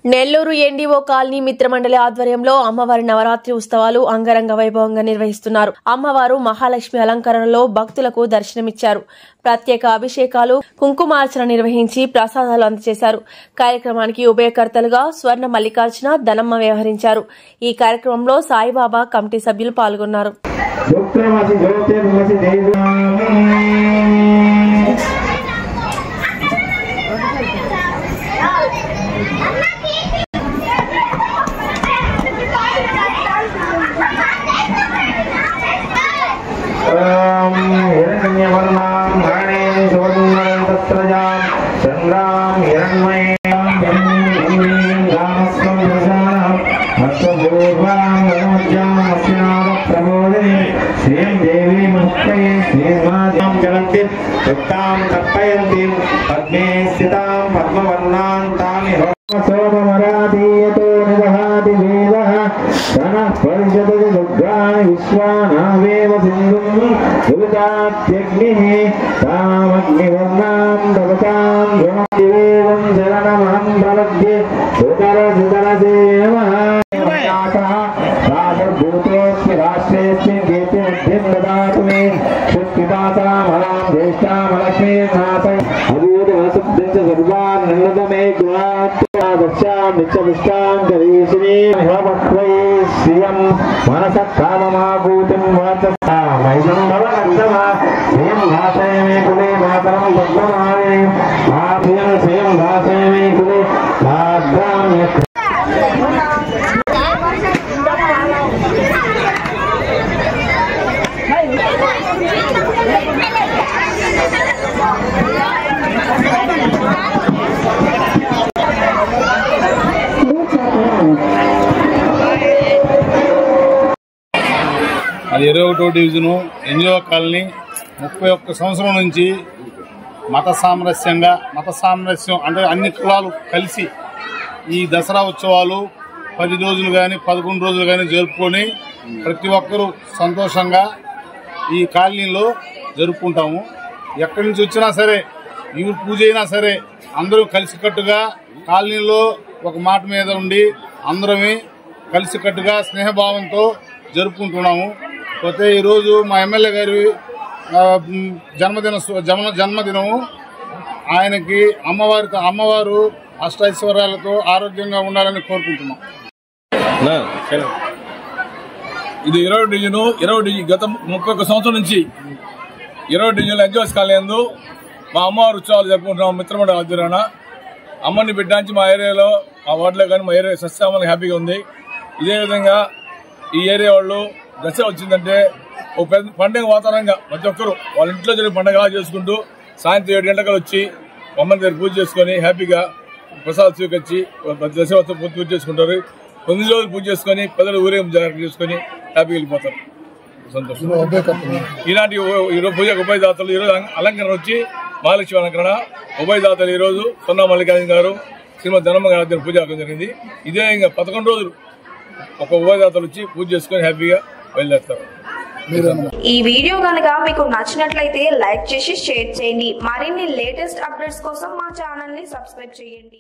Nellore NDO colony మిత్రమండలి ఆధ్వర్యంలో అమ్మవారి నవరాత్రి ఉత్సవాలు అంగరంగ వైభవంగా నిర్వహిస్తున్నారు. అమ్మవారు మహాలక్ష్మి అలంకరణలో భక్తులకు దర్శనమిచ్చారు. ప్రత్యేక అభిషేకాలు, కుంకుమార్చన నిర్వహించి ప్రసాదాలు అందజేశారు. కార్యక్రమానికి ఉభయకర్తలుగా స్వర్ణ మల్లికార్జున, ధనమ్మ వ్యవహరించారు. ఈ కార్యక్రమంలో సాయిబాబా కమిటీ సభ్యులు పాల్గొన్నారు. అది 21వ డివిజను ఎన్జిఓ కాలనీ 31 సంవత్సరం నుంచి మత సామరస్యం అంటే అన్ని కులాలు కలిసి ఈ దసరా ఉత్సవాలు 10 రోజులు కానీ 11 రోజులు కానీ జరుపుకొని ప్రతి ఒక్కరూ సంతోషంగా ఈ కాలనీలో జరుపుకుంటాము. ఎక్కడి నుంచి వచ్చినా సరే, ఈ పూజ అయినా సరే అందరూ కలిసికట్టుగా కాలనీలో ఒక మాట మీద ఉండి అందరమే కలిసికట్టుగా స్నేహభావంతో జరుపుకుంటున్నాము. పోతే ఈరోజు మా ఎమ్మెల్యే గారి జన్మదినము. ఆయనకి అమ్మవారు అష్టైశ్వర్యాలతో ఆరోగ్యంగా ఉండాలని కోరుకుంటున్నాం. ఇది 20 డివిజను గత 31 సంవత్సరం నుంచి 20 డివిజన్ల ఎన్జిఓస్ కాలనీ మా అమ్మవారు ఉత్సవాలు జరుపుకుంటున్నాం. మిత్రమండలి ఆధ్వర్యాన అమ్మని బిడ్డానికి మా ఏరియాలో, మా వార్డులో కానీ మా ఏరియా సస్యామని హ్యాపీగా ఉంది. ఇదే విధంగా ఈ ఏరియా వాళ్ళు దసరా వచ్చిందంటే ఒక పెద్ద పండుగ వాతావరణంగా ప్రతి ఒక్కరు వాళ్ళ ఇంట్లో జరిగే పండుగ చేసుకుంటూ సాయంత్రం 7 గంటలకు వచ్చి అమ్మని దగ్గర పూజ చేసుకుని హ్యాపీగా ప్రసాదం స్వీకరించి దసరా పూజ చేసుకుంటారు. 9 రోజులు పూజ చేసుకుని పిల్లలు ఊరేగింపు జాగ్రత్త చేసుకుని హ్యాపీగా వెళ్ళిపోతారు. సంతోషం. ఇలాంటి ఉభయదాతలు ఈరోజు అలంకరణ వచ్చి మహాలక్ష్మి అలంకరణ ఉభయదాతలు ఈరోజు స్వర్ణ మల్లికార్జున గారు, శ్రీమతి ధనమ్మ గారి పూజ జరిగింది. ఇదే ఇంకా 11 రోజులు ఒక ఉభయదాతలు వచ్చి పూజ చేసుకుని హ్యాపీగా బయలుదేరుతారు. ఈ వీడియో కనుక మీకు నచ్చినట్లయితే లైక్ చేసి షేర్ చేయండి. మరిన్ని లేటెస్ట్ అప్డేట్స్ కోసం మా ఛానల్ ని సబ్స్క్రైబ్ చేయండి.